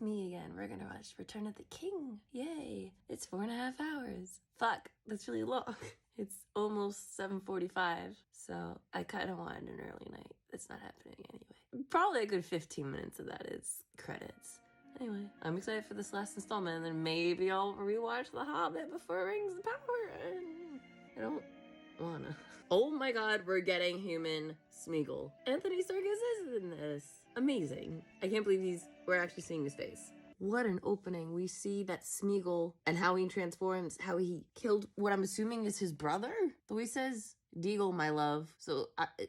me again. We're gonna watch Return of the King. Yay. It's 4.5 hours. Fuck, that's really long. It's almost 7:45, so I kind of wanted an early night. It's not happening anyway. Probably a good 15 minutes of that is credits. Anyway, I'm excited for this last installment, and then maybe I'll rewatch The Hobbit before Rings of Power. I don't wanna. Oh my god, we're getting human Smeagol. Anthony Serkis is in this. Amazing. I can't believe we're actually seeing his face. What an opening. We see that Smeagol and how he transforms, how he killed what I'm assuming is his brother. The way he says, Deagle, my love. So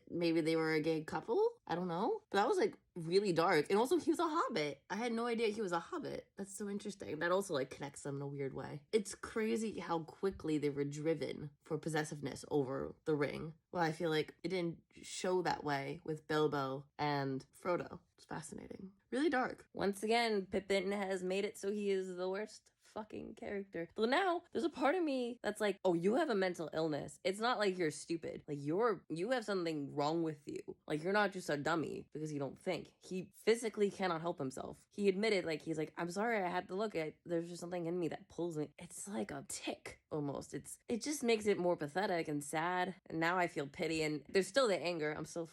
maybe they were a gay couple? I don't know. But that was like really dark. And also he was a hobbit. I had no idea he was a hobbit. That's so interesting. That also like connects them in a weird way. It's crazy how quickly they were driven for possessiveness over the ring. Well, I feel like it didn't show that way with Bilbo and Frodo. It's fascinating. Really dark. Once again, Pippin has made it so he is the worst fucking character. Though now, there's a part of me that's like, oh, you have a mental illness. It's not like you're stupid. Like, you have something wrong with you. Like, you're not just a dummy because you don't think. He physically cannot help himself. He admitted, like, he's like, I'm sorry I had to look at it. There's just something in me that pulls me. It's like a tick, almost. It just makes it more pathetic and sad. And now I feel pity, and there's still the anger. I'm still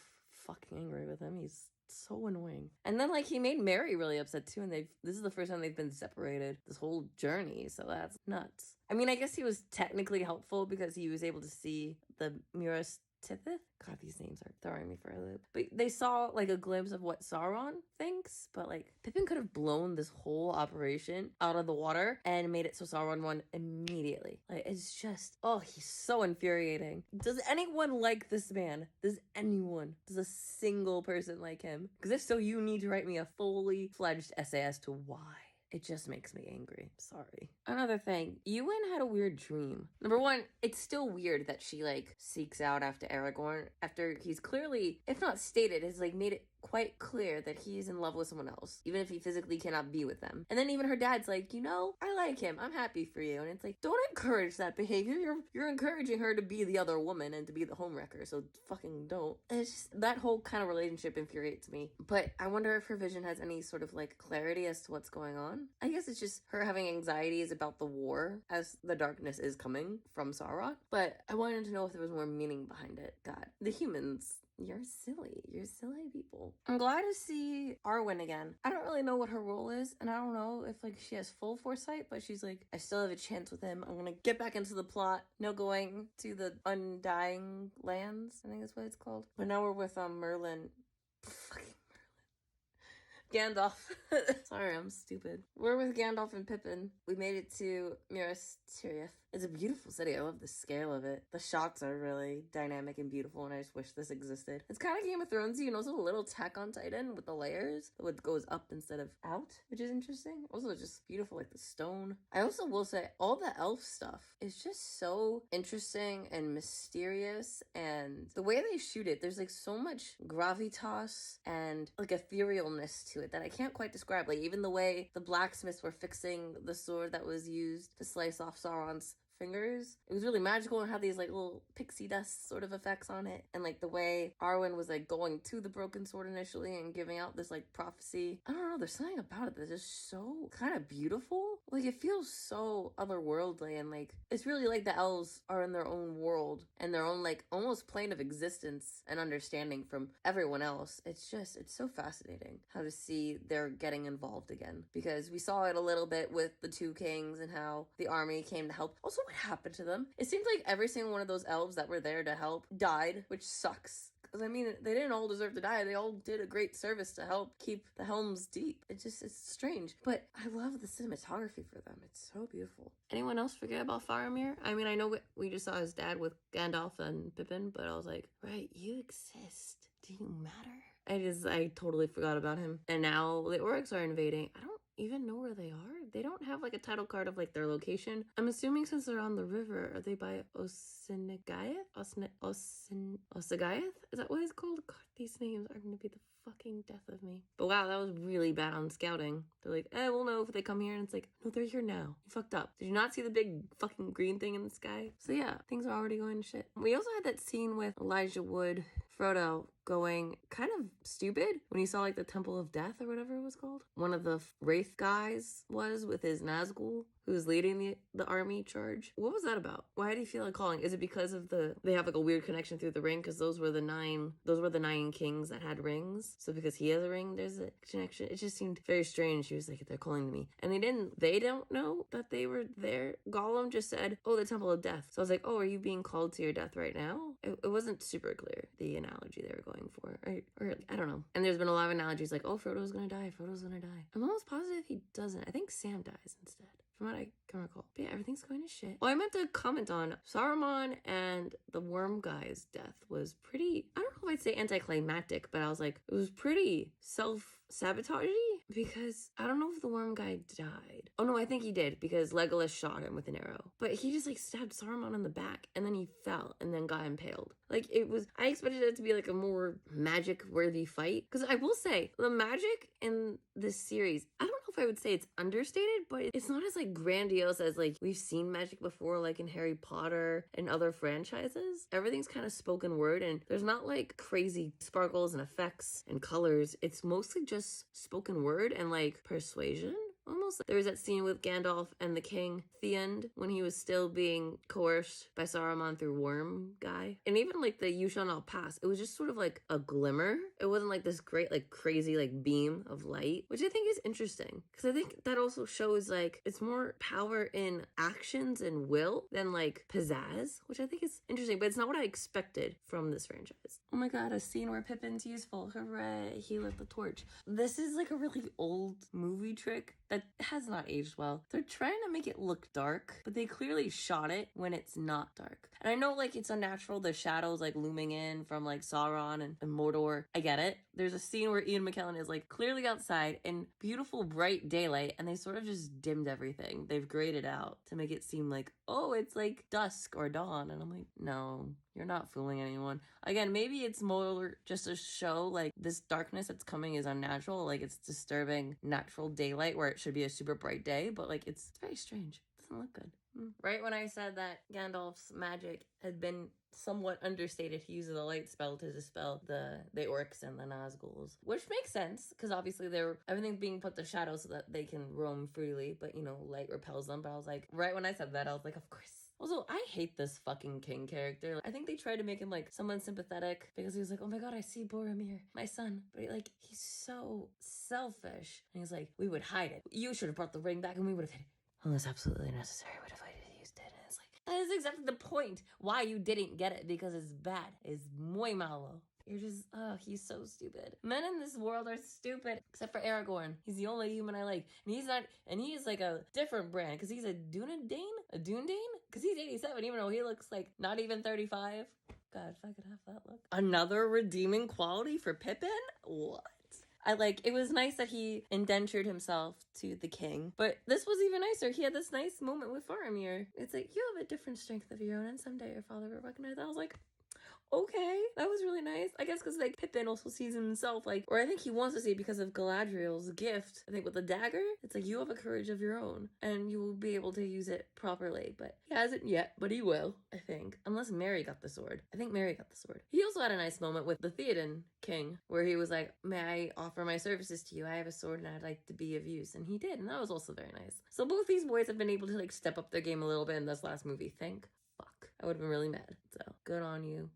fucking angry with him. He's so annoying. And then like he made Mary really upset too, and this is the first time they've been separated this whole journey, so that's nuts. I mean, I guess he was technically helpful because he was able to see the Miras Tirith. God, these names are throwing me for a loop. But they saw like a glimpse of what Sauron thinks, but like Pippin could have blown this whole operation out of the water and made it so Sauron won immediately. Like, it's just, oh, he's so infuriating. Does anyone like this man? Does a single person like him? Because if so, you need to write me a fully fledged essay as to why. It just makes me angry. Sorry. Another thing, Ewan had a weird dream. Number one, it's still weird that she like seeks out after Aragorn after he's clearly, if not stated, has like made it quite clear that he's in love with someone else, even if he physically cannot be with them. And then even her dad's like, I like him. I'm happy for you. And it's like, don't encourage that behavior. You're encouraging her to be the other woman and to be the homewrecker. So fucking don't. It's just, that whole kind of relationship infuriates me. But I wonder if her vision has any sort of like clarity as to what's going on. I guess it's just her having anxieties about the war as the darkness is coming from Sauron. But I wanted to know if there was more meaning behind it. God, the humans, you're silly. You're silly people. I'm glad to see Arwen again. I don't really know what her role is, and I don't know if like she has full foresight, but she's like, I still have a chance with him. I'm gonna get back into the plot. No going to the Undying Lands, I think that's what it's called. But now we're with Merlin. Fucking Gandalf. Sorry, I'm stupid. We're with Gandalf and Pippin. We made it to Miras Tirith. It's a beautiful city. I love the scale of it. The shots are really dynamic and beautiful, and I just wish this existed. It's kind of Game of Thronesy, and also a little Attack on Titan with the layers. It goes up instead of out, which is interesting. Also just beautiful, like the stone. I also will say all the elf stuff is just so interesting and mysterious, and the way they shoot it, there's like so much gravitas and like etherealness to it that I can't quite describe. Like even the way the blacksmiths were fixing the sword that was used to slice off Sauron's fingers. It was really magical and had these like little pixie dust sort of effects on it. And like the way Arwen was like going to the broken sword initially and giving out this like prophecy. I don't know, there's something about it that's just so kind of beautiful. Like it feels so otherworldly, and like it's really like the elves are in their own world and their own like almost plane of existence and understanding from everyone else. It's so fascinating how to see they're getting involved again, because we saw it a little bit with the two kings and how the army came to help. Also, what happened to them? It seems like every single one of those elves that were there to help died, which sucks. Because, I mean, they didn't all deserve to die. They all did a great service to help keep the Helms deep. It's strange. But I love the cinematography for them. It's so beautiful. Anyone else forget about Faramir? I mean, I know we just saw his dad with Gandalf and Pippin, but I was like, right, you exist. Do you matter? I totally forgot about him. And now the orcs are invading. I don't even know where they are. they don't have like a title card of like their location. I'm assuming since they're on the river, are they by Osagaeth? Osagaeth? Is that what it's called? God, these names are going to be the fucking death of me. But wow, that was really bad on scouting. They're like, we'll know if they come here. And it's like, no, they're here now. You fucked up. Did you not see the big fucking green thing in the sky? So yeah, things are already going to shit. We also had that scene with Elijah Wood, Frodo, going kind of stupid when he saw like the Temple of Death or whatever it was called. One of the Wraith guys was with his Nazgul who was leading the army charge. What was that about? Why did he feel like calling? Is it because of they have like a weird connection through the ring? Because those were the nine kings that had rings. So because he has a ring, there's a connection. It just seemed very strange. He was like, they're calling to me. And they don't know that they were there. Gollum just said, oh, the Temple of Death. So I was like, oh, are you being called to your death right now? It wasn't super clear, the analogy they were going for. Or I don't know. And there's been a lot of analogies like, oh, Frodo's gonna die. I'm almost positive he doesn't. I think Sam dies instead, from what I can recall. But yeah, everything's going to shit. Well, I meant to comment on Saruman and the worm guy's death was pretty, I don't know if I'd say anticlimactic, but I was like, it was pretty self-sabotagey because I don't know if the worm guy died. Oh no, I think he did because Legolas shot him with an arrow. But he just like stabbed Saruman in the back and then he fell and then got impaled. Like I expected it to be like a more magic worthy fight. Because I will say, the magic in this series, I don't know if I would say it's understated, but it's not as like grandiose as like we've seen magic before, like in Harry Potter and other franchises. Everything's kind of spoken word and there's not like crazy sparkles and effects and colors. It's mostly just spoken word and like persuasion. Almost. There was that scene with Gandalf and the king, Theond, when he was still being coerced by Saruman through Worm guy. And even like the You Shall Not Pass, it was just sort of like a glimmer. It wasn't like this great like crazy like beam of light, which I think is interesting. Because I think that also shows like it's more power in actions and will than like pizzazz, which I think is interesting. But it's not what I expected from this franchise. Oh my god, a scene where Pippin's useful. Hooray, he lit the torch. This is like a really old movie trick that has not aged well. They're trying to make it look dark, but they clearly shot it when it's not dark. And I know like it's unnatural, the shadows like looming in from like Sauron and Mordor. I get it. There's a scene where Ian McKellen is like clearly outside in beautiful bright daylight and they sort of just dimmed everything. They've grayed it out to make it seem like, oh, it's like dusk or dawn. And I'm like, no, you're not fooling anyone. Again, maybe it's more just a show like this darkness that's coming is unnatural. Like it's disturbing natural daylight where it should be a super bright day, but like it's very strange. It doesn't look good. Right when I said that Gandalf's magic had been somewhat understated, he uses a light spell to dispel the orcs and the Nazguls, which makes sense because obviously everything's being put to shadow so that they can roam freely, but you know, light repels them. But I was like, right when I said that, I was like, of course. Also, I hate this fucking king character. I think they tried to make him like someone sympathetic because he was like, oh my god, I see Boromir, my son. But like, he's so selfish. And he's like, we would hide it. You should have brought the ring back and we would have hid it. Unless absolutely necessary, would have used it. And it's like, that is exactly the point. Why you didn't get it, because it's bad. It's muy malo. You're just, he's so stupid. Men in this world are stupid, except for Aragorn. He's the only human I like. And he is like a different brand, because he's a Dunedain? A Dundane? Because he's 87, even though he looks like not even 35. God, if I could have that look. Another redeeming quality for Pippin? What? It was nice that he indentured himself to the king, but this was even nicer. He had this nice moment with Faramir. It's like, you have a different strength of your own, and someday your father will recognize that. I was like, okay, that was really nice. I guess because like Pippin also sees himself like, or I think he wants to see it because of Galadriel's gift. I think with the dagger, it's like you have a courage of your own and you will be able to use it properly. But he hasn't yet, but he will, I think. Unless Mary got the sword. I think Mary got the sword. He also had a nice moment with the Theoden king where he was like, may I offer my services to you? I have a sword and I'd like to be of use. And he did, and that was also very nice. So both these boys have been able to like step up their game a little bit in this last movie. Thank fuck. I would have been really mad. So good on you.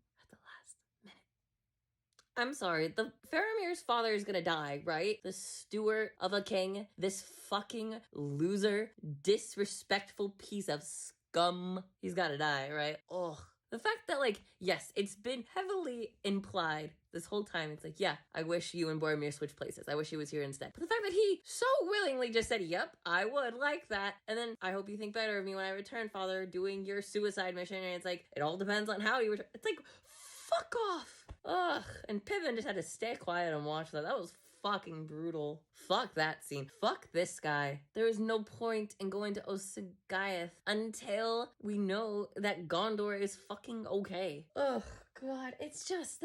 I'm sorry, the Faramir's father is gonna die, right? The steward of a king, this fucking loser, disrespectful piece of scum. He's gotta die, right? Ugh. The fact that, like, yes, it's been heavily implied this whole time. It's like, yeah, I wish you and Boromir switched places. I wish he was here instead. But the fact that he so willingly just said, yep, I would like that. And then, I hope you think better of me when I return, father, doing your suicide mission. And it's like, it all depends on how you return. It's like, fuck off. Ugh. And Pippin just had to stay quiet and watch that. That was fucking brutal. Fuck that scene. Fuck this guy. There is no point in going to Osgiliath until we know that Gondor is fucking okay. Ugh, God, it's just,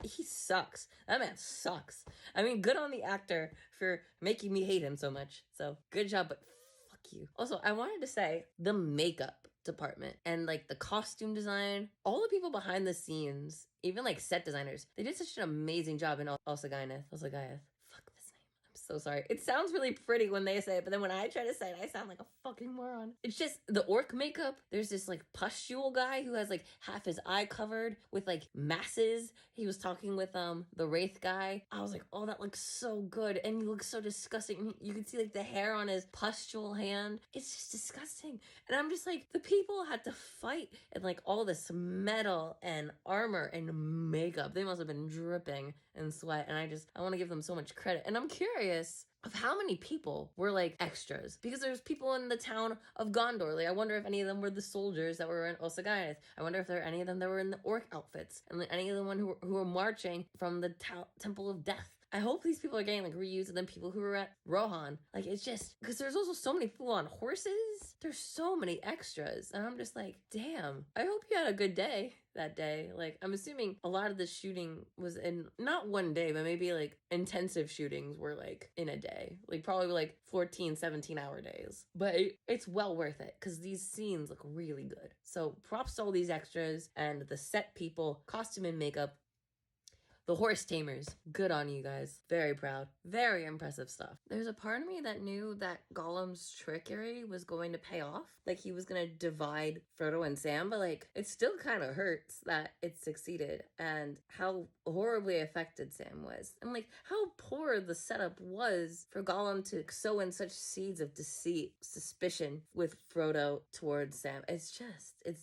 he sucks. That man sucks. I mean, good on the actor for making me hate him so much. So, good job, but fuck you. Also, I wanted to say, the makeup department and like the costume design, all the people behind the scenes, even like set designers, they did such an amazing job in Osgiliath. Fuck this name. I'm so sorry. It sounds really pretty when they say it, but then when I try to say it, I sound like a fucking moron. It's just the orc makeup. There's this like pustule guy who has like half his eye covered with like masses. He was talking with the wraith guy. I was like, oh, that looks so good, and he looks so disgusting. You can see like the hair on his pustule hand. It's just disgusting. And I'm just like, the people had to fight and like all this metal and armor and makeup. They must have been dripping in sweat, and I want to give them so much credit. And I'm curious of how many people were like extras, because there's people in the town of Gondor. Like, I wonder if any of them were the soldiers that were in Osgiliath. I wonder if there are any of them that were in the orc outfits, and any of the one who were marching from the Temple of Death. I hope these people are getting like reused, and then people who were at Rohan. Like, it's just because there's also so many people on horses. There's so many extras, and I'm just like, damn. I hope you had a good day that day. Like, I'm assuming a lot of the shooting was in not one day, but maybe like intensive shootings were like in a day, like probably like 14, 17-hour days. But it's well worth it because these scenes look really good. So props to all these extras and the set people, costume and makeup. The horse tamers, good on you guys. Very proud. Very impressive stuff. There's a part of me that knew that Gollum's trickery was going to pay off. Like, he was going to divide Frodo and Sam, but like, it still kind of hurts that it succeeded and how horribly affected Sam was. And like, how poor the setup was for Gollum to sow in such seeds of deceit, suspicion with Frodo towards Sam. It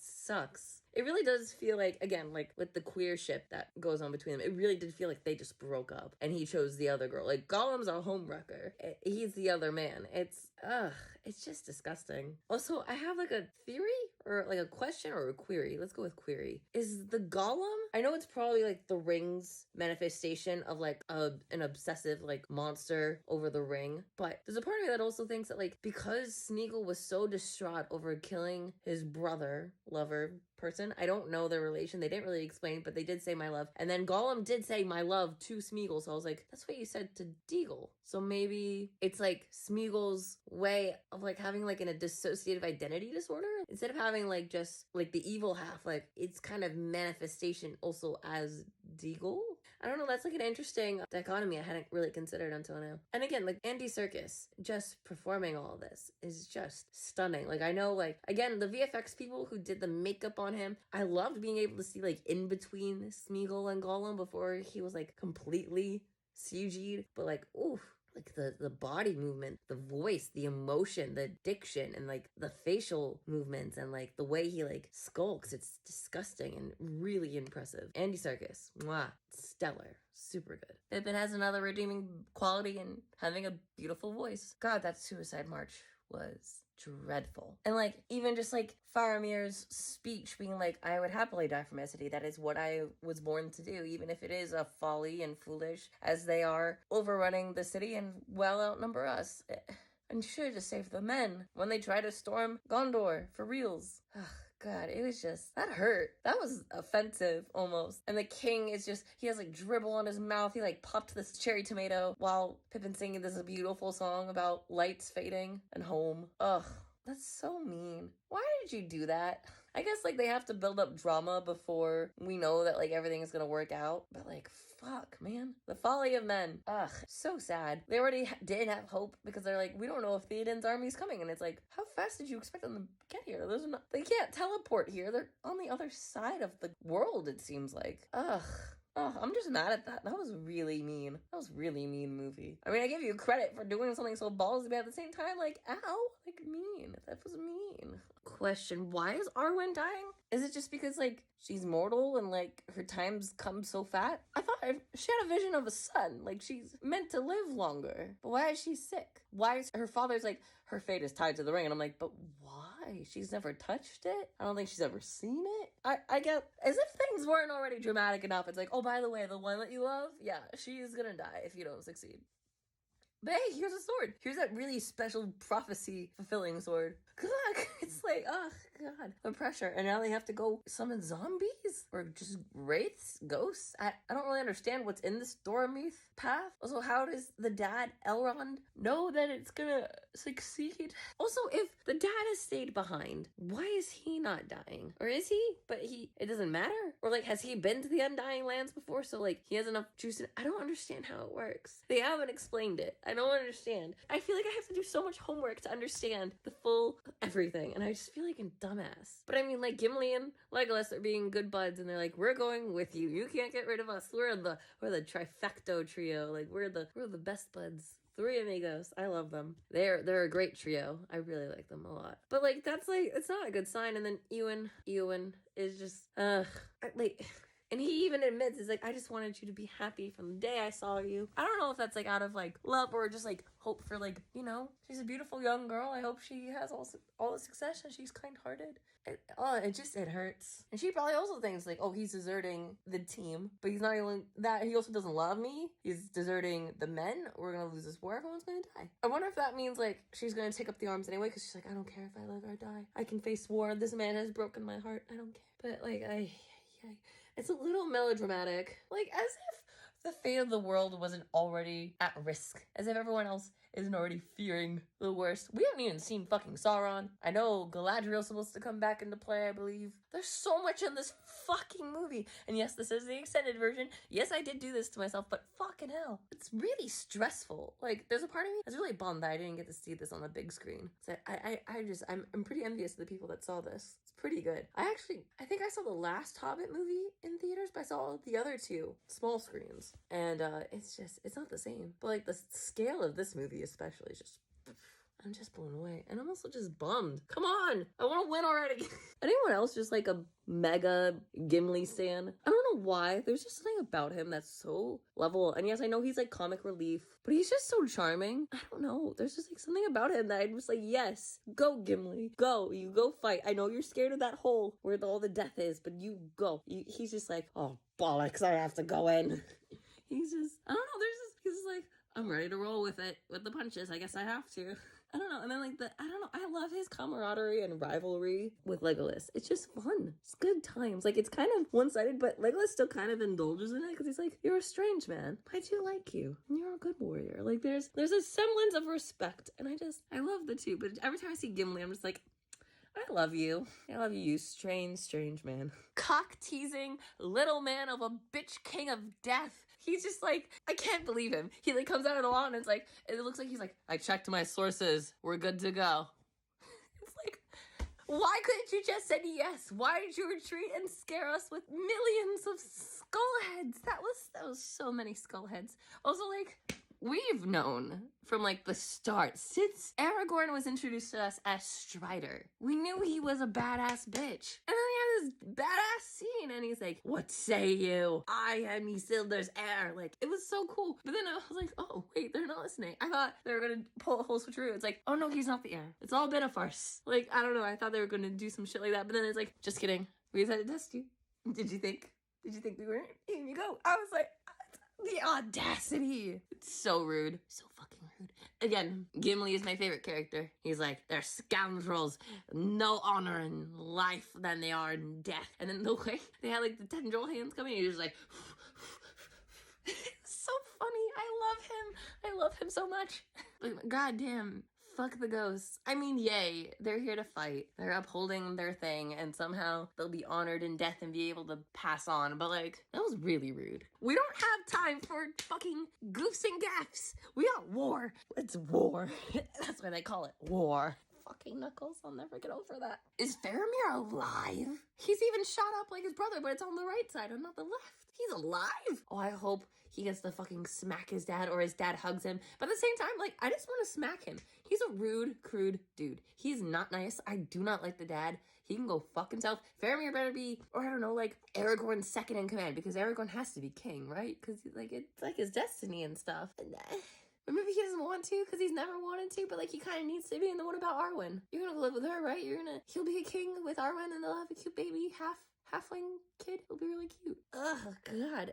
sucks. It really does feel like, again, like with the queer ship that goes on between them, it really did feel like they just broke up and he chose the other girl. Like, Gollum's a homewrecker. He's the other man. It's just disgusting. Also, I have like a theory or like a question or a query. Let's go with query. Is the Gollum, I know it's probably like the ring's manifestation of like an obsessive like monster over the ring, but there's a part of me that also thinks that like because Smeagol was so distraught over killing his brother, lover, person, I don't know their relation, they didn't really explain, but they did say my love, and then Gollum did say my love to Smeagol, so I was like, that's what you said to Deagle. So maybe it's like Smeagol's way of like having like a dissociative identity disorder, instead of having like just like the evil half, like it's kind of manifestation also as Deagle. I don't know, that's like an interesting dichotomy I hadn't really considered until now. And again, like Andy Serkis just performing all of this is just stunning. Like, I know, like, again, the VFX people who did the makeup on him, I loved being able to see like in between Smeagol and Gollum before he was like completely CG'd, but like, oof. Like the body movement, the voice, the emotion, the diction, and like the facial movements, and like the way he like skulks, it's disgusting and really impressive. Andy Serkis, mwah, stellar, super good. Pippin has another redeeming quality in having a beautiful voice. God, that Suicide March was dreadful. And like, even just like Faramir's speech being like, I would happily die for my city, that is what I was born to do, even if it is a folly and foolish, as they are overrunning the city and well outnumber us. And sure to save the men when they try to storm Gondor for reals. God, it was just, that hurt. That was offensive, almost. And the king is just, he has like dribble on his mouth. He like popped this cherry tomato while Pippin's singing this beautiful song about lights fading and home. Ugh, that's so mean. Why did you do that? I guess like they have to build up drama before we know that like everything is gonna work out. But like, fuck, man. The folly of men. Ugh, so sad. They already did have hope because they're like, we don't know if Theoden's army's coming. And it's like, how fast did you expect them to get here? They can't teleport here. They're on the other side of the world, it seems like. Ugh. Oh, I'm just mad at that. That was really mean. That was really mean movie. I mean, I give you credit for doing something so ballsy, but at the same time, like, ow, like, mean. That was mean. Question, why is Arwen dying? Is it just because, like, she's mortal and, like, her time's come so fat? I thought she had a vision of a son. Like, she's meant to live longer. But why is she sick? Why is her father's, like, her fate is tied to the ring. And I'm like, but why? She's never touched it? I don't think she's ever seen it. I get, as if things weren't already dramatic enough. It's like, oh, by the way, the one that you love, yeah, she's gonna die if you don't succeed. But hey, here's a sword. Here's that really special prophecy-fulfilling sword. Good luck. It's like, oh, God. The pressure. And now they have to go summon zombies? Or just wraiths? Ghosts? I don't really understand what's in this Dorameath path. Also, how does the dad, Elrond, know that it's gonna succeed? Also, if the dad has stayed behind, why is he not dying? Or is he? But it doesn't matter? Or, like, has he been to the Undying Lands before? So, like, he has enough juice I don't understand how it works. They haven't explained it. I don't understand. I feel like I have to do so much homework to understand the full everything, and I just feel like a dumbass. But I mean, like, Gimli and Legolas are being good buds, and they're like, we're going with you. You can't get rid of us. We're the trifecto trio. Like, we're the best buds. Three amigos. I love them. They're a great trio. I really like them a lot. But like, that's like, it's not a good sign. And then Ewan is just and he even admits, he's like, I just wanted you to be happy from the day I saw you. I don't know if that's, like, out of, like, love or just, like, hope for, like, you know, she's a beautiful young girl. I hope she has all the success and she's kind-hearted. It hurts. And she probably also thinks, like, oh, he's deserting the team. But he's not only that, he also doesn't love me. He's deserting the men. We're gonna lose this war. Everyone's gonna die. I wonder if that means, like, she's gonna take up the arms anyway, because she's like, I don't care if I live or die. I can face war. This man has broken my heart. I don't care. But, like, it's a little melodramatic. Like, as if the fate of the world wasn't already at risk. As if everyone else isn't already fearing the worst. We haven't even seen fucking Sauron. I know Galadriel's supposed to come back into play, I believe. There's so much in this fucking movie. And yes, this is the extended version. Yes, I did do this to myself, but fucking hell. It's really stressful. Like, there's a part of me that's really bummed that I didn't get to see this on the big screen. So I'm pretty envious of the people that saw this. It's pretty good. I think I saw the last Hobbit movie in theaters, but I saw the other two small screens. And it's not the same. But like, the scale of this movie especially is just, I'm just blown away. And I'm also just bummed. Come on! I want to win already! Anyone else just like a mega Gimli stan? I don't know why. There's just something about him that's so level. And yes, I know he's like comic relief, but he's just so charming. I don't know. There's just like something about him that I'm just like, yes, go Gimli. Go. You go fight. I know you're scared of that hole where all the death is, but you go. He's just like, oh, bollocks, I have to go in. He's just, I don't know. He's just like, I'm ready to roll with it, with the punches. I guess I have to. I don't know. And then like I love his camaraderie and rivalry with Legolas. It's just fun. It's good times. Like, it's kind of one-sided, but Legolas still kind of indulges in it because he's like, you're a strange man, but I do like you. And you're a good warrior. Like, there's a semblance of respect. And I love the two. But every time I see Gimli, I'm just like, I love you. I love you, you strange man. Cock-teasing little man of a bitch king of death. He's just like, I can't believe him. He like comes out of the lawn and it's like, it looks like he's like, I checked my sources. We're good to go. It's like, why couldn't you just say yes? Why did you retreat and scare us with millions of skull heads? That was so many skull heads. Also, like, we've known from like the start, since Aragorn was introduced to us as Strider, we knew he was a badass bitch. And then he had this badass scene and he's like, what say you? I am Isildur's heir. Like, it was so cool. But then I was like, oh, wait, they're not listening. I thought they were going to pull a whole switcheroo. It's like, oh no, he's not the heir. It's all been a farce. Like, I don't know. I thought they were going to do some shit like that. But then it's like, just kidding. We just had to test you. Did you think we weren't? Here you go. I was like, the audacity. It's so rude. So fucking rude. Again, Gimli is my favorite character. He's like, they're scoundrels. No honor in life than they are in death. And then the way they had like the tendril hands coming, he's just like, it's so funny. I love him so much. But goddamn, fuck the ghosts. I mean, yay, they're here to fight. They're upholding their thing, and somehow they'll be honored in death and be able to pass on. But, like, that was really rude. We don't have time for fucking goofs and gaffs. We got war. It's war. That's why they call it war. Fucking Knuckles, I'll never get over that. Is Faramir alive? He's even shot up like his brother, but it's on the right side and not the left. He's alive. Oh, I hope he gets to fucking smack his dad or his dad hugs him. But at the same time, like, I just want to smack him. He's a rude, crude dude. He's not nice. I do not like the dad. He can go fuck himself. Faramir better be, or I don't know, like, Aragorn's second in command, because Aragorn has to be king, right? Because, like, it's like his destiny and stuff. And, Or maybe he doesn't want to because he's never wanted to, but like he kind of needs to be. And then what about Arwen? You're gonna live with her, right? He'll be a king with Arwen and they'll have a cute baby, halfling kid. It'll be really cute. Oh God,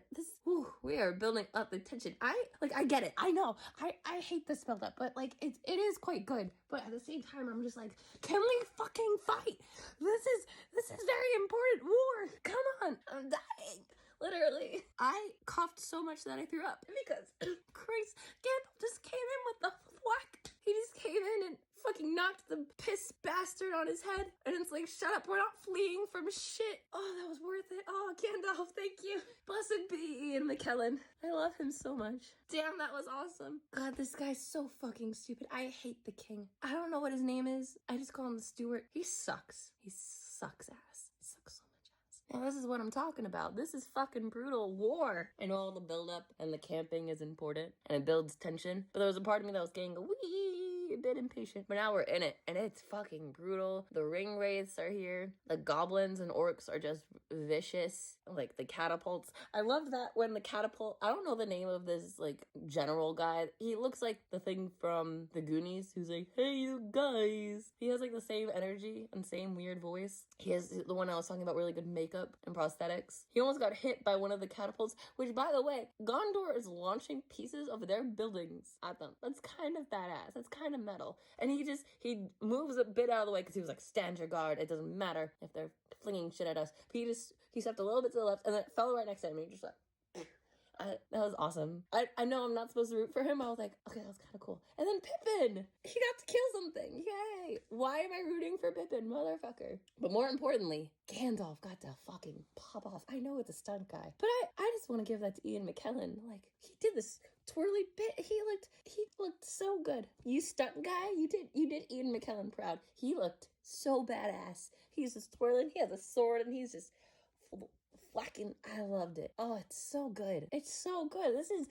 we are building up the tension. I get it. I know. I hate this buildup, but like it is quite good. But at the same time, I'm just like, can we fucking fight? This is very important war. Come on, I'm dying. Literally. I coughed so much that I threw up because Christ, Gandalf just came in with the whack. He just came in and fucking knocked the piss bastard on his head. And it's like, shut up, we're not fleeing from shit. Oh, that was worth it. Oh, Gandalf, thank you. Blessed be Ian McKellen. I love him so much. Damn, that was awesome. God, this guy's so fucking stupid. I hate the king. I don't know what his name is. I just call him the Steward. He sucks. He sucks ass. He sucks so much. Now this is what I'm talking about. This is fucking brutal war. I know all the build-up and the camping is important and it builds tension, but there was a part of me that was getting a bit impatient. But now we're in it and it's fucking brutal. The ring wraiths are here. The goblins and orcs are just vicious. Like the catapults. I loved that when the catapult, I don't know the name of this like general guy. He looks like the thing from the Goonies who's like, hey you guys. He has like the same energy and same weird voice. He has the one I was talking about, really good makeup and prosthetics. He almost got hit by one of the catapults, which by the way, Gondor is launching pieces of their buildings at them. That's kind of badass. That's kind of metal. And he moves a bit out of the way because he was like, stand your guard. It doesn't matter if they're flinging shit at us. But he stepped a little bit to the left and then it fell right next to him and he just like, that was awesome. I know I'm not supposed to root for him. I was like, okay, that was kind of cool. And then Pippin! He got to kill something. Yay! Why am I rooting for Pippin, motherfucker? But more importantly, Gandalf got to fucking pop off. I know it's a stunt guy, but I just want to give that to Ian McKellen. Like, he did this twirly bit. He looked so good. You stunt guy, you did Ian McKellen proud. He looked so badass. He's just twirling. He has a sword and he's just flacking. I loved it. Oh, it's so good. It's so good. This is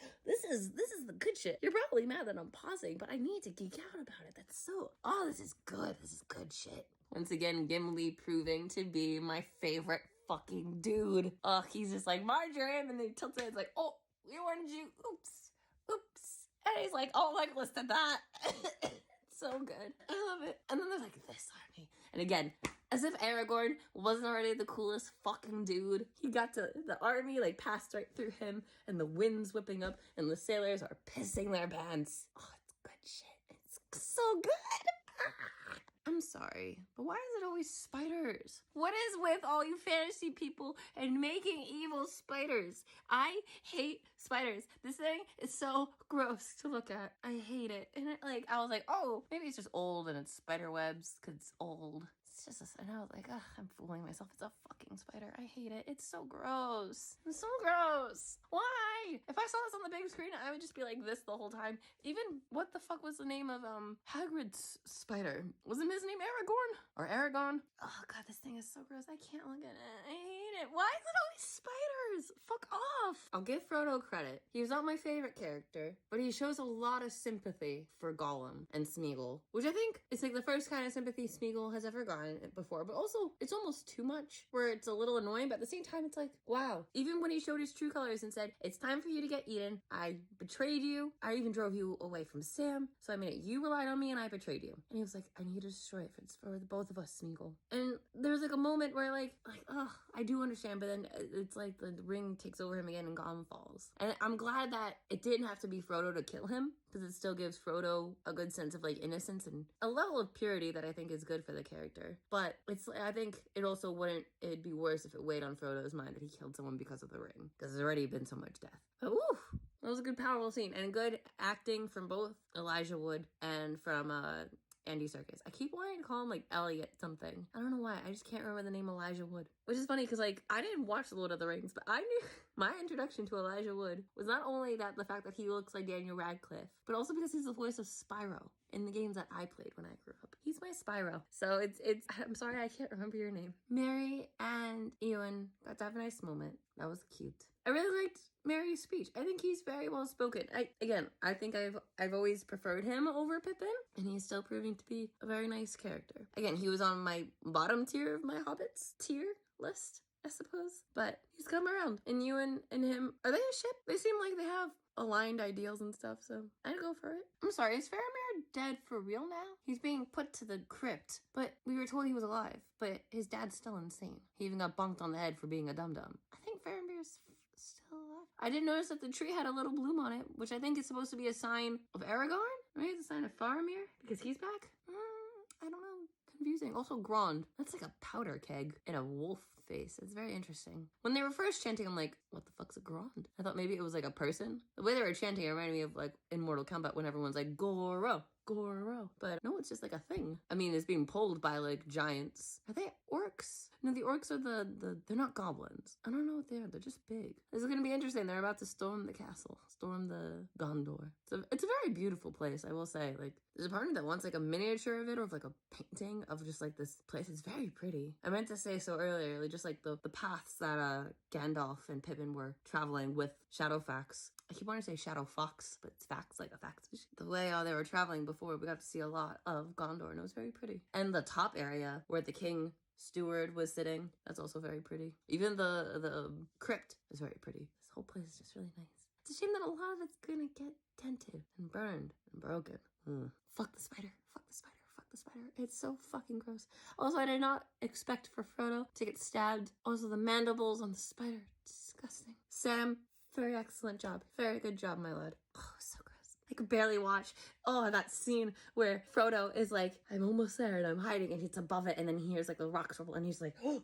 the good shit. You're probably mad that I'm pausing, but I need to geek out about it. This is good. This is good shit. Once again, Gimli proving to be my favorite fucking dude. Oh, he's just like, Marjoram, and then he tilts it. It's like, oh, we warned you. Oops. And he's like, oh, Legolas did that. It's so good. I love it. And then there's like this army. And again, as if Aragorn wasn't already the coolest fucking dude. He got to, the army like passed right through him and the wind's whipping up and the sailors are pissing their pants. Oh, it's good shit. It's so good. I'm sorry, but why is it always spiders? What is with all you fantasy people and making evil spiders? I hate spiders. This thing is so gross to look at. I hate it. And I was like, oh, maybe it's just old and it's spider webs because it's old. It's just, and I was like, I'm fooling myself. It's a fucking spider. I hate it. It's so gross. It's so gross. Why? If I saw this on the big screen, I would just be like this the whole time. Even, what the fuck was the name of Hagrid's spider? Wasn't his name Aragorn? Or Aragon? Oh god, this thing is so gross. I can't look at it. I hate it. Why is it always spiders? Fuck off. I'll give Frodo credit. He was not my favorite character, but he shows a lot of sympathy for Gollum and Smeagol, which I think is like the first kind of sympathy Smeagol has ever gotten before, but also it's almost too much where it's a little annoying, but at the same time it's like, wow. Even when he showed his true colors and said, it's time for you to get eaten, I betrayed you, I even drove you away from Sam, so I made it, you relied on me and I betrayed you. And he was like, I need to destroy it for the both of us, Smeagol. And there was like a moment where like I do understand, but then it's like the ring takes over him again and Gollum falls. And I'm glad that it didn't have to be Frodo to kill him, because it still gives Frodo a good sense of like innocence and a level of purity that I think is good for the character. But I think it also it'd be worse if it weighed on Frodo's mind that he killed someone because of the ring, because there's already been so much death. But woo, that was a good powerful scene and good acting from both Elijah Wood and from Andy Serkis. I keep wanting to call him like Elliot something. I don't know why. I just can't remember the name Elijah Wood. Which is funny because like I didn't watch The Lord of the Rings, but I knew my introduction to Elijah Wood was not only that the fact that he looks like Daniel Radcliffe, but also because he's the voice of Spyro in the games that I played when I grew up. He's my Spyro. So it's I'm sorry I can't remember your name. Mary and Ewan got to have a nice moment. That was cute. I really liked Mary's speech. I think he's very well spoken. I think I've always preferred him over Pippin, and he's still proving to be a very nice character. Again, he was on my bottom tier of my Hobbits tier list, I suppose, but he's come around. And Ewan and him, are they a ship? They seem like they have aligned ideals and stuff, so I'd go for it. I'm sorry, is Faramir dead for real now? He's being put to the crypt, but we were told he was alive, but his dad's still insane. He even got bonked on the head for being a dum-dum. I think Faramir's still alive. I did notice that the tree had a little bloom on it, which I think is supposed to be a sign of Aragorn? Maybe it's a sign of Faramir, because he's back? I don't know. Confusing. Also, Grond. That's like a powder keg in a wolf face. It's very interesting. When they were first chanting, I'm like, what the fuck's a Grond? I thought maybe it was like a person. The way they were chanting, it reminded me of like in Mortal Kombat when everyone's like, Goro. Goro. But no, it's just like a thing. I mean, it's being pulled by like giants. Are they orcs? No, the orcs are they're not goblins. I don't know what they are. They're just big. This is going to be interesting. They're about to storm the castle. Storm the Gondor. It's a very beautiful place, I will say. Like, there's a part of me that wants like a miniature of it or of like a painting of just like this place. It's very pretty. I meant to say so earlier, like, just like the paths that Gandalf and Pippin were traveling with Shadowfax. I keep wanting to say Shadow Fox, but it's Fax, like a fax. The way they were traveling before, we got to see a lot of Gondor, and it was very pretty. And the top area where the king steward was sitting, that's also very pretty. Even the crypt is very pretty. This whole place is just really nice. It's a shame that a lot of it's gonna get dented and burned and broken. Fuck the spider. Fuck the spider. Fuck the spider. It's so fucking gross. Also, I did not expect for Frodo to get stabbed. Also, the mandibles on the spider, disgusting. Sam, very excellent job. Very good job, my lad. Oh, so gross. I could barely watch. Oh, that scene where Frodo is like, I'm almost there and I'm hiding and it's above it and then he hears like the rocks rumble and he's like, oh,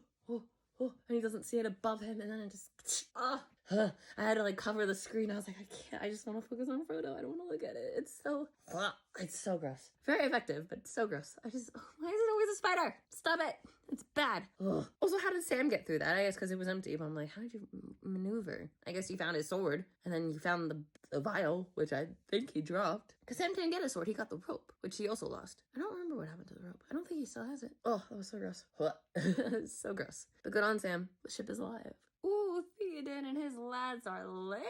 and he doesn't see it above him and then it just, I had to like cover the screen. I was like, I can't, I just want to focus on Frodo. I don't want to look at it. It's so gross. Very effective, but so gross. Why is it always a spider? Stop it. It's bad. Ugh. Also, how did Sam get through that? I guess because it was empty, but I'm like, how did you maneuver? I guess you found his sword and then you found the vial, which I think he dropped. Because Sam didn't get a sword. He got the rope, which he also lost. I don't remember what happened to the rope. I don't think he still has it. Oh, that was so gross. So gross. But good on Sam. The ship is alive. Ooh, Theoden and his lads are late.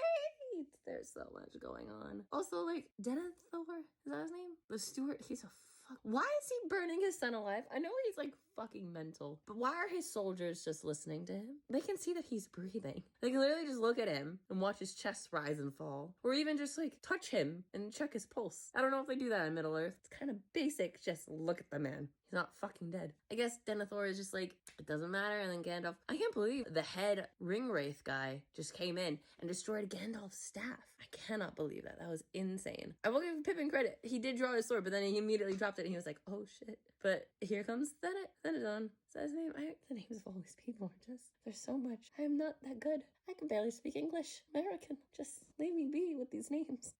There's so much going on. Also, like, Denethor, is that his name? The steward, he's a fuck. Why is he burning his son alive? I know he's like fucking mental, but why are his soldiers just listening to him? They can see that he's breathing. They can literally just look at him and watch his chest rise and fall. Or even just like touch him and check his pulse. I don't know if they do that in Middle Earth. It's kind of basic. Just look at the man. He's not fucking dead. I guess Denethor is just like, it doesn't matter. And then Gandalf, I can't believe the head ringwraith guy just came in and destroyed Gandalf's staff. I cannot believe that. That was insane. I will give Pippin credit. He did draw his sword, but then he immediately dropped it and he was like, oh shit. But here comes Thenadon. Is that his name? The names of all these people are just, there's so much. I am not that good. I can barely speak English. American. Just leave me be with these names.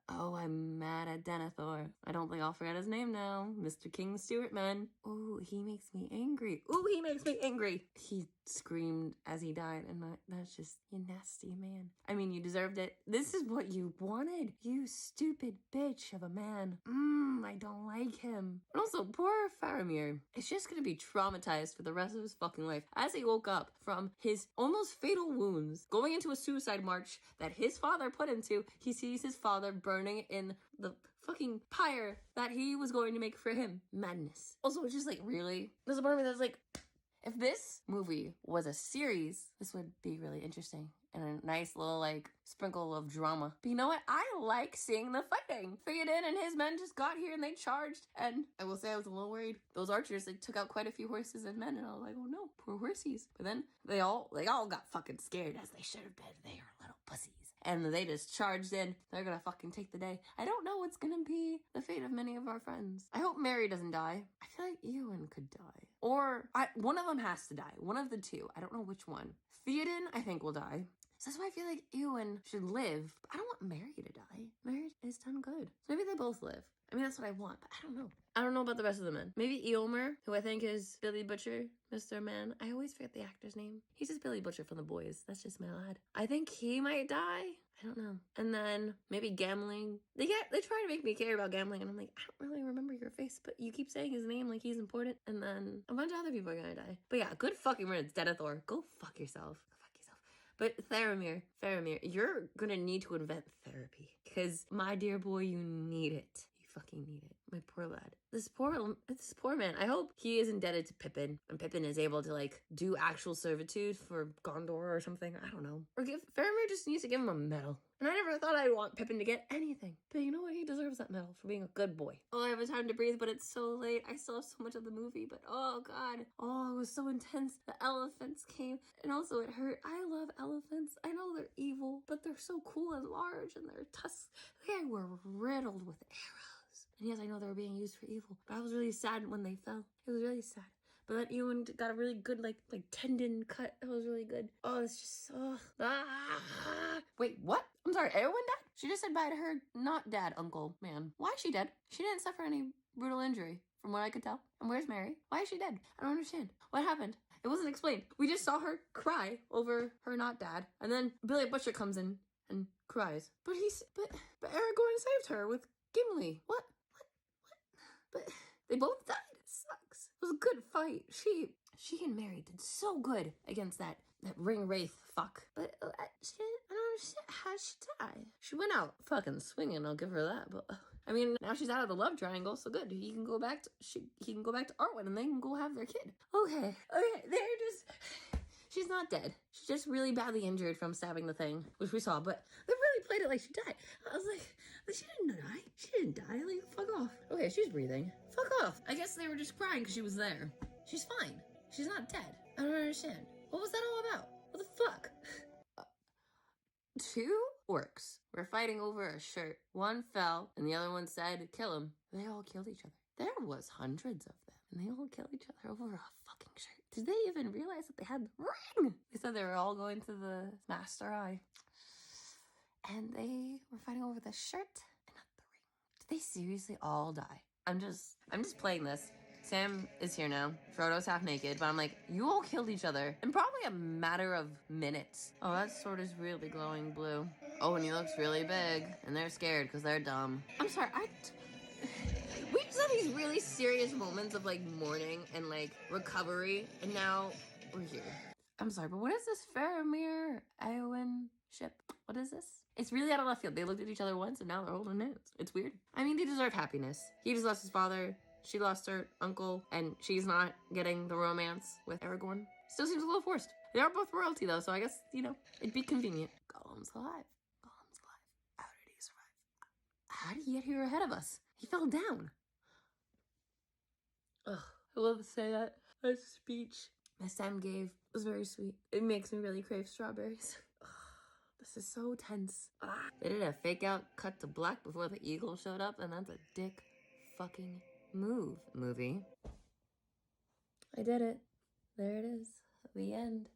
Oh, I'm mad at Denethor. I don't think I'll forget his name now. Mr. King Stewartman. Oh, he makes me angry. Oh, he makes me angry. He screamed as he died, and that's just, you nasty man. I mean, you deserved it. This is what you wanted. You stupid bitch of a man. I don't like him. And also, poor Faramir is just gonna be traumatized for the rest of his fucking life. As he woke up from his almost fatal wounds, going into a suicide march that his father put him to, he sees his father burning in the fucking pyre that he was going to make for him. Madness. Also, it's just like, really? There's a part of me that's like, if this movie was a series, this would be really interesting. And a nice little, like, sprinkle of drama. But you know what? I like seeing the fighting. Theoden and his men just got here and they charged. And I will say I was a little worried. Those archers, they took out quite a few horses and men. And I was like, oh no, poor horsies. But then they all got fucking scared, as they should have been. They are little pussies. And they just charged in. They're gonna fucking take the day. I don't know what's gonna be the fate of many of our friends. I hope Merry doesn't die. I feel like Eowyn could die. Or one of them has to die. One of the two. I don't know which one. Theoden, I think, will die. So that's why I feel like Eowyn should live. But I don't want Merry to die. Merry is done good. So maybe they both live. I mean, that's what I want, but I don't know. I don't know about the rest of the men. Maybe Eomer, who I think is Billy Butcher, Mr. Man. I always forget the actor's name. He's just Billy Butcher from The Boys. That's just my lad. I think he might die. I don't know. And then maybe Gambling. They try to make me care about Gambling, and I'm like, I don't really remember your face, but you keep saying his name like he's important. And then a bunch of other people are gonna die. But yeah, good fucking riddance, Denethor. Go fuck yourself. But Faramir, you're gonna need to invent therapy. Because, my dear boy, you need it. You fucking need it. My poor lad. This poor man. I hope he is indebted to Pippin. And Pippin is able to, like, do actual servitude for Gondor or something. I don't know. Or Faramir just needs to give him a medal. And I never thought I'd want Pippin to get anything. But you know what? He deserves that medal for being a good boy. Oh, I have time to breathe, but it's so late. I still have so much of the movie, but oh god. Oh, it was so intense. The elephants came, and also it hurt. I love elephants. I know they're evil, but they're so cool and large, and their tusks, they were riddled with arrows. And yes, I know they were being used for evil, but I was really sad when they fell. It was really sad. But then Ewan got a really good, like tendon cut. It was really good. Oh, it's just, Wait, what? I'm sorry, Eowyn died? She just said bye to her not dad, uncle, man. Why is she dead? She didn't suffer any brutal injury, from what I could tell. And where's Mary? Why is she dead? I don't understand. What happened? It wasn't explained. We just saw her cry over her not dad. And then Billy Butcher comes in and cries. But Aragorn saved her with Gimli. What? But they both died. It sucks. It was a good fight. She and Mary did so good against that ring wraith fuck. But I don't understand. How'd she die? She went out fucking swinging. I'll give her that. But I mean, now she's out of the love triangle, so good. He can go back to Arwen, and they can go have their kid. Okay. They're just. She's not dead. She's just really badly injured from stabbing the thing, which we saw, but they really played it like she died. I was like, she didn't die. She didn't die. Like, fuck off. Okay, she's breathing. Fuck off. I guess they were just crying because she was there. She's fine. She's not dead. I don't understand. What was that all about? What the fuck? Two orcs were fighting over a shirt. One fell, and the other one said, kill him. They all killed each other. There was hundreds of them, and they all killed each other over a fucking shirt. Did they even realize that they had the ring? They said they were all going to the Master Eye. And they were fighting over the shirt and not the ring. Did they seriously all die? I'm just playing this. Sam is here now. Frodo's half naked, but I'm like, you all killed each other in probably a matter of minutes. Oh, that sword is really glowing blue. Oh, and he looks really big, and they're scared because they're dumb. I'm sorry, we just had these really serious moments of like mourning and like recovery, and now we're here. I'm sorry, but what is this Faramir Eowyn ship? What is this? It's really out of left field. They looked at each other once and now they're holding hands. It's weird. I mean, they deserve happiness. He just lost his father. She lost her uncle, and she's not getting the romance with Aragorn. Still seems a little forced. They are both royalty though, so I guess, you know, it'd be convenient. Gollum's alive. Gollum's alive. How did he survive? How did he get here ahead of us? He fell down. Ugh, I love to say that. That speech my Sam gave was very sweet. It makes me really crave strawberries. Ugh, this is so tense. They did a fake out cut to black before the eagle showed up, and that's a dick fucking move, movie. I did it. There it is. The end.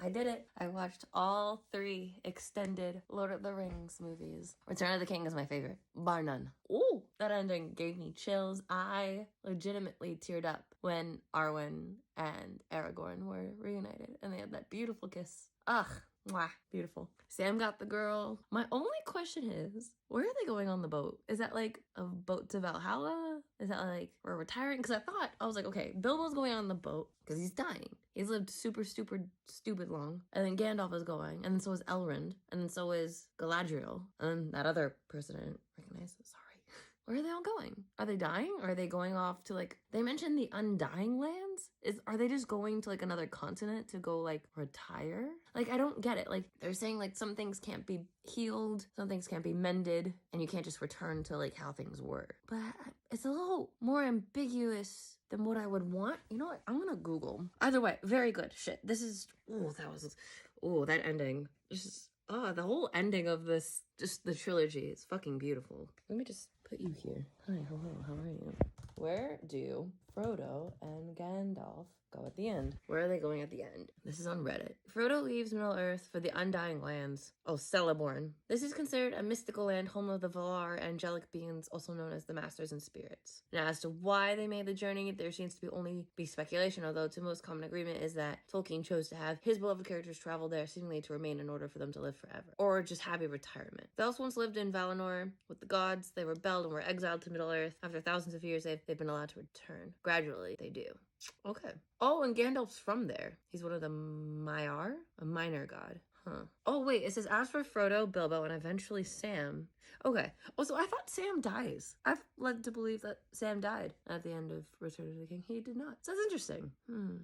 I did it. I watched all 3 extended Lord of the Rings movies. Return of the King is my favorite, bar none. Ooh, that ending gave me chills. I legitimately teared up when Arwen and Aragorn were reunited and they had that beautiful kiss. Ugh. Mwah, beautiful. Sam got the girl. My only question is, where are they going on the boat? Is that like a boat to Valhalla? Is that like we're retiring? Because I was like, okay, Bilbo's going on the boat because he's dying. He's lived super stupid long. And then Gandalf is going. And then so is Elrond. And then so is Galadriel. And that other person I didn't recognize. Sorry. Where are they all going? Are they dying? Or are they going off to like, they mentioned the Undying Lands? Are they just going to like another continent to go like retire? Like, I don't get it. Like, they're saying like some things can't be healed, some things can't be mended, and you can't just return to like how things were. But it's a little more ambiguous than what I would want. You know what? I'm gonna Google. Either way, very good. Shit. This is, that ending. The whole ending of this, just the trilogy is fucking beautiful. Let me just put you here. Hi, hello, how are you? Where do Frodo and Gandalf go at the end? Where are they going at the end? This is on Reddit. Frodo leaves Middle-earth for the Undying Lands. Oh, Celeborn. This is considered a mystical land, home of the Valar, angelic beings, also known as the Masters and Spirits. Now, as to why they made the journey, there seems to only be speculation, although to most common agreement is that Tolkien chose to have his beloved characters travel there, seemingly to remain in order for them to live forever. Or just happy retirement. They also once lived in Valinor with the gods. They rebelled and were exiled to Middle-earth. After thousands of years, they've been allowed to return. Gradually, they do. Okay. Oh, and Gandalf's from there. He's one of the Maiar, a minor god. Huh. Oh, wait, it says, as for Frodo, Bilbo, and eventually Sam. Okay. Oh, so I thought Sam dies. I've led to believe that Sam died at the end of Return of the King. He did not. So that's interesting.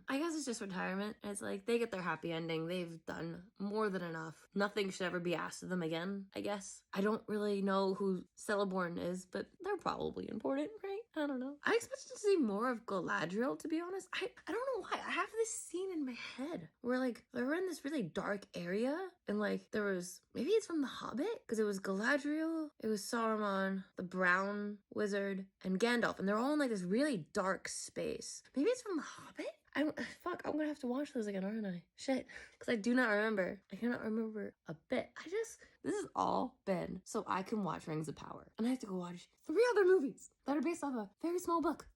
I guess it's just retirement. It's like, they get their happy ending. They've done more than enough. Nothing should ever be asked of them again, I guess. I don't really know who Celeborn is, but they're probably important, right? I don't know. I expected to see more of Galadriel, to be honest. I don't know why. I have this scene in my head where, like, they were in this really dark area, and, like, there was, maybe it's from The Hobbit? Because it was Galadriel, it was Saruman, the Brown Wizard, and Gandalf, and they're all in, like, this really dark space. Maybe it's from The Hobbit? Fuck, I'm gonna have to watch those again, aren't I? Shit. Because I do not remember. I cannot remember a bit. This has all been so I can watch Rings of Power. And I have to go watch 3 other movies that are based off a very small book.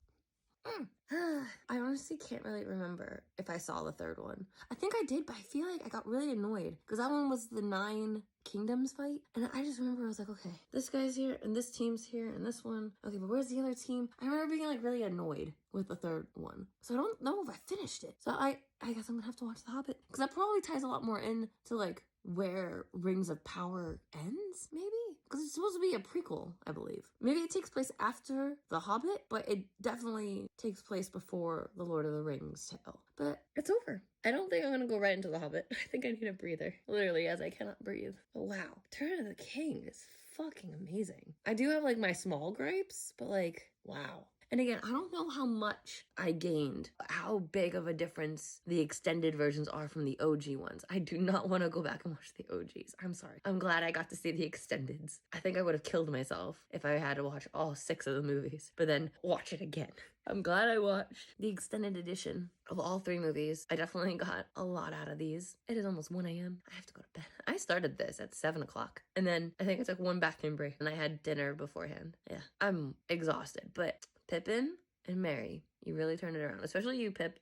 I honestly can't really remember if I saw the 3rd one. I think I did, but I feel like I got really annoyed because that one was the 9 Kingdoms fight. And I just remember I was like, okay, this guy's here and this team's here and this one. Okay, but where's the other team? I remember being like really annoyed with the 3rd one. So I don't know if I finished it. So I guess I'm gonna have to watch The Hobbit because that probably ties a lot more into like where Rings of Power ends, maybe? Because it's supposed to be a prequel, I believe. Maybe it takes place after The Hobbit, but it definitely takes place before the Lord of the Rings tale. But it's over. I don't think I'm gonna go right into The Hobbit. I think I need a breather. Literally, as I cannot breathe. But wow, Return of the King is fucking amazing. I do have like my small gripes, but like, wow. And again, I don't know how much I gained, how big of a difference the extended versions are from the OG ones. I do not want to go back and watch the OGs. I'm sorry. I'm glad I got to see the extendeds. I think I would have killed myself if I had to watch all 6 of the movies, but then watch it again. I'm glad I watched the extended edition of all 3 movies. I definitely got a lot out of these. It is almost 1 a.m. I have to go to bed. I started this at 7 o'clock, and then I think I took 1 bathroom break, and I had dinner beforehand. Yeah, I'm exhausted, but Pippin and Merry, you really turned it around. Especially you, Pip.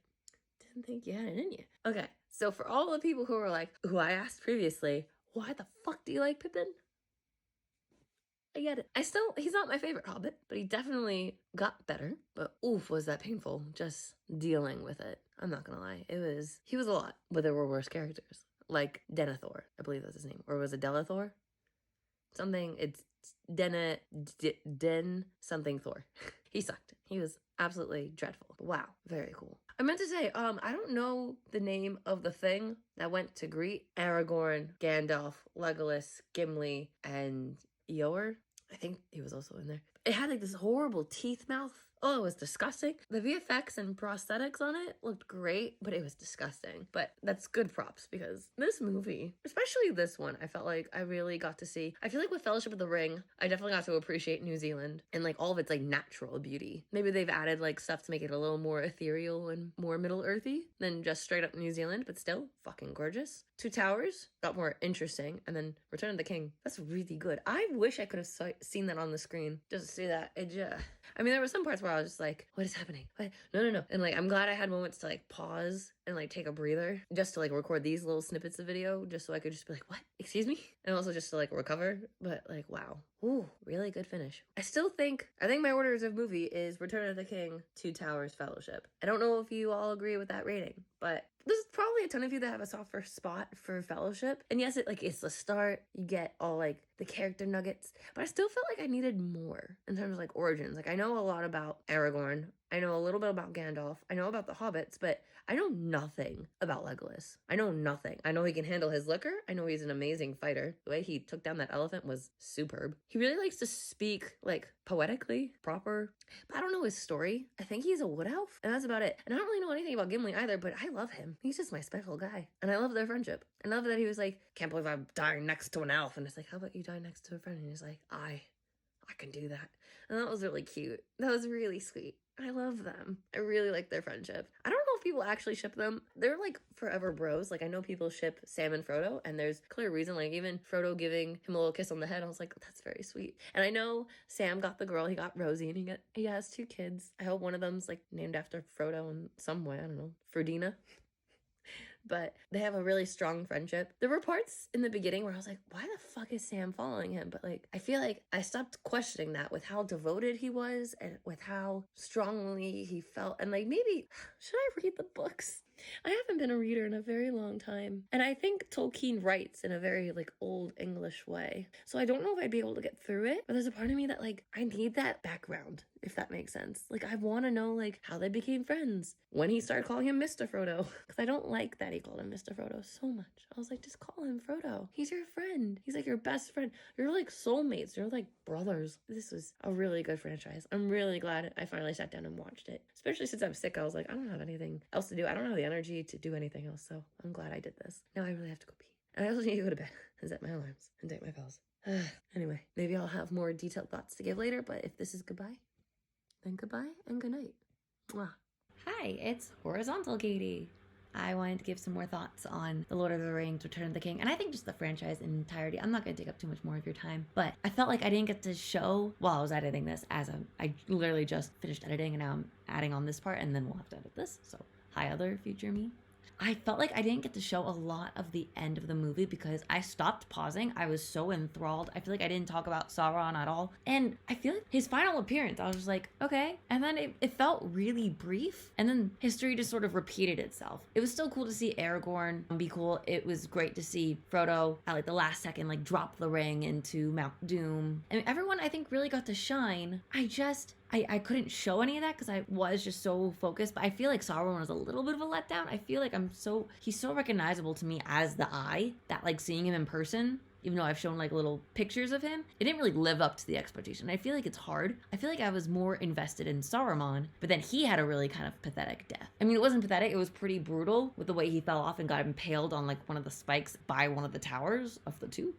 Didn't think you had it in you. Okay, so for all the people who were like, who I asked previously, why the fuck do you like Pippin? I get it. He's not my favorite Hobbit, but he definitely got better. But oof, was that painful, just dealing with it. I'm not gonna lie. He was a lot, but there were worse characters. Like Denethor, I believe that's his name. Or was it Delethor? It's Den something Thor. He sucked. He was absolutely dreadful. Wow, very cool. I meant to say, I don't know the name of the thing that went to greet Aragorn, Gandalf, Legolas, Gimli, and Eowyn. I think he was also in there. It had like this horrible teeth mouth. Oh, it was disgusting. The VFX and prosthetics on it looked great, but it was disgusting. But that's good props because this movie, especially this one, I felt like I really got to see. I feel like with Fellowship of the Ring, I definitely got to appreciate New Zealand and like all of its like natural beauty. Maybe they've added like stuff to make it a little more ethereal and more Middle-earthy than just straight up New Zealand, but still fucking gorgeous. Two Towers got more interesting, and then Return of the King. That's really good. I wish I could have seen that on the screen just to see that. I mean, there were some parts where I was just like, what is happening? What? No. And like, I'm glad I had moments to like pause and like take a breather just to like record these little snippets of video just so I could just be like, what? Excuse me? And also just to like recover. But like, wow. Ooh, really good finish. I think my orders of movie is Return of the King, Two Towers, Fellowship. I don't know if you all agree with that rating, but there's probably a ton of you that have a softer spot for Fellowship. And yes, it's the start. You get all like the character nuggets, but I still felt like I needed more in terms of like origins. Like I know a lot about Aragorn. I know a little bit about Gandalf. I know about the hobbits, but I know nothing about Legolas. I know nothing. I know he can handle his liquor. I know he's an amazing fighter. The way he took down that elephant was superb. He really likes to speak like poetically, proper, but I don't know his story. I think he's a wood elf, and that's about it. And I don't really know anything about Gimli either, but I love him. He's just my special guy. And I love their friendship. I love that he was like, can't believe I'm dying next to an elf. And it's like, how about you die next to a friend? And he's like, I can do that. And that was really cute. That was really sweet. I love them. I really like their friendship. I don't know if people actually ship them. They're like forever bros. Like I know people ship Sam and Frodo, and there's clear reason. Like even Frodo giving him a little kiss on the head, I was like, that's very sweet. And I know Sam got the girl. He got Rosie, and he has 2 kids. I hope one of them's like named after Frodo in some way. I don't know, Frodina. But they have a really strong friendship. There were parts in the beginning where I was like, why the fuck is Sam following him? But like, I feel like I stopped questioning that with how devoted he was and with how strongly he felt. And like, maybe, should I read the books? I haven't been a reader in a very long time. And I think Tolkien writes in a very like old English way. So I don't know if I'd be able to get through it, but there's a part of me that like, I need that background, if that makes sense. Like I want to know like how they became friends, when he started calling him Mr. Frodo. Because I don't like that he called him Mr. Frodo so much. I was like, just call him Frodo. He's your friend. He's like your best friend. You're like soulmates. You're like brothers. This was a really good franchise. I'm really glad I finally sat down and watched it. Especially since I'm sick, I was like, I don't have anything else to do. I don't have the energy to do anything else. So I'm glad I did this. Now I really have to go pee. And I also need to go to bed and set my alarms and take my pills. Anyway, maybe I'll have more detailed thoughts to give later, but if this is goodbye, then goodbye and good night. Mwah. Hi, it's Horizontal Katie. I wanted to give some more thoughts on The Lord of the Rings, Return of the King, and I think just the franchise in entirety. I'm not going to take up too much more of your time, but I felt like I didn't get to show while I was editing this, as I literally just finished editing and now I'm adding on this part and then we'll have to edit this. So hi, other future me. I felt like I didn't get to show a lot of the end of the movie because I stopped pausing. I was so enthralled. I feel like I didn't talk about Sauron at all. And I feel like his final appearance, I was just like, okay. And then it felt really brief. And then history just sort of repeated itself. It was still cool to see Aragorn be cool. It was great to see Frodo at like the last second, like drop the ring into Mount Doom. And everyone I think really got to shine. I couldn't show any of that because I was just so focused, but I feel like Sauron was a little bit of a letdown. I feel like he's so recognizable to me as the Eye that like seeing him in person, even though I've shown like little pictures of him, it didn't really live up to the expectation. I feel like it's hard. I feel like I was more invested in Saruman, but then he had a really kind of pathetic death. I mean, it wasn't pathetic, it was pretty brutal with the way he fell off and got impaled on like one of the spikes by one of the towers of the two.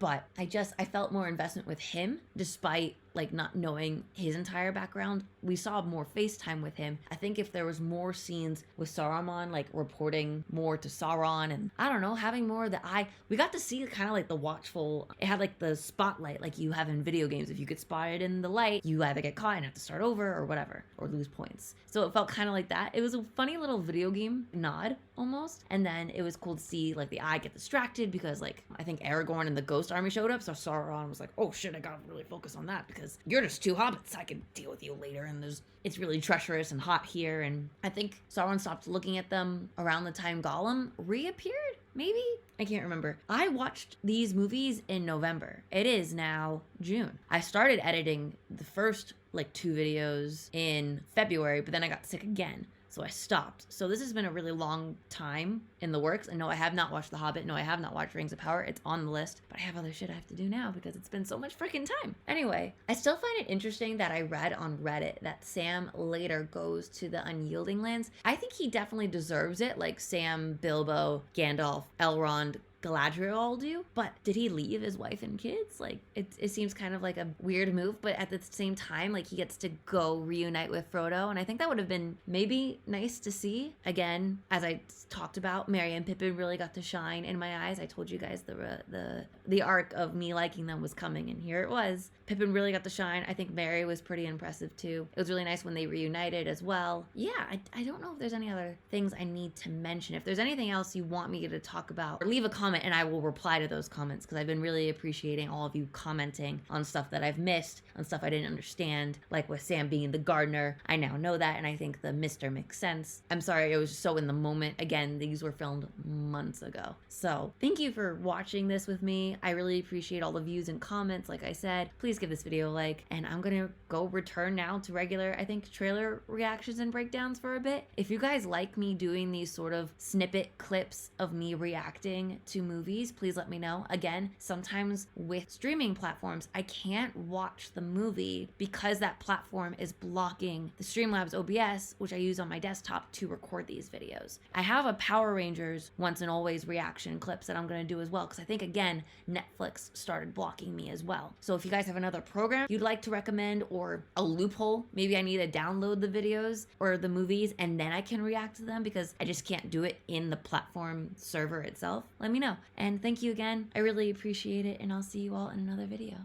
But I felt more investment with him despite like not knowing his entire background. We saw more FaceTime with him. I think if there was more scenes with Saruman, like reporting more to Sauron and I don't know, having more of the eye, we got to see kind of like the watchful, it had like the spotlight like you have in video games. If you get spotted in the light, you either get caught and have to start over or whatever, or lose points. So it felt kind of like that. It was a funny little video game nod almost. And then it was cool to see like the eye get distracted because like I think Aragorn and the Ghost Army showed up. So Sauron was like, oh shit, I gotta really focus on that because you're just two hobbits. I can deal with you later. And it's really treacherous and hot here. And I think Sauron stopped looking at them around the time Gollum reappeared. Maybe? I can't remember. I watched these movies in November. It is now June. I started editing the first like 2 videos in February, but then I got sick again. So I stopped. So this has been a really long time in the works. And no, I have not watched The Hobbit. No, I have not watched Rings of Power. It's on the list, but I have other shit I have to do now because it's been so much freaking time. Anyway, I still find it interesting that I read on Reddit that Sam later goes to the Unyielding Lands. I think he definitely deserves it, like Sam, Bilbo, Gandalf, Elrond, Galadriel all do, but did he leave his wife and kids? Like it seems kind of like a weird move, but at the same time, like he gets to go reunite with Frodo, and I think that would have been maybe nice to see. Again, as I talked about, Merry and Pippin really got to shine in my eyes. I told you guys the arc of me liking them was coming, and here it was. Pippin really got to shine. I think Merry was pretty impressive too. It was really nice when they reunited as well. Yeah, I don't know if there's any other things I need to mention. If there's anything else you want me to talk about, or leave a comment and I will reply to those comments because I've been really appreciating all of you commenting on stuff that I've missed, on stuff I didn't understand, like with Sam being the gardener. I now know that, and I think the Mr. makes sense. I'm sorry, it was so in the moment. Again, these were filmed months ago. So thank you for watching this with me. I really appreciate all the views and comments. Like I said, please give this video a like, and I'm gonna go return now to regular, I think, trailer reactions and breakdowns for a bit. If you guys like me doing these sort of snippet clips of me reacting to movies, please let me know. Again, sometimes with streaming platforms, I can't watch the movie because that platform is blocking the Streamlabs OBS, which I use on my desktop to record these videos. I have a Power Rangers Once and Always reaction clips that I'm gonna do as well, because I think, again, Netflix started blocking me as well. So if you guys have another program you'd like to recommend, or a loophole, maybe I need to download the videos or the movies and then I can react to them because I just can't do it in the platform server itself, let me know. And thank you again. I really appreciate it, and I'll see you all in another video.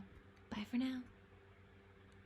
Bye for now.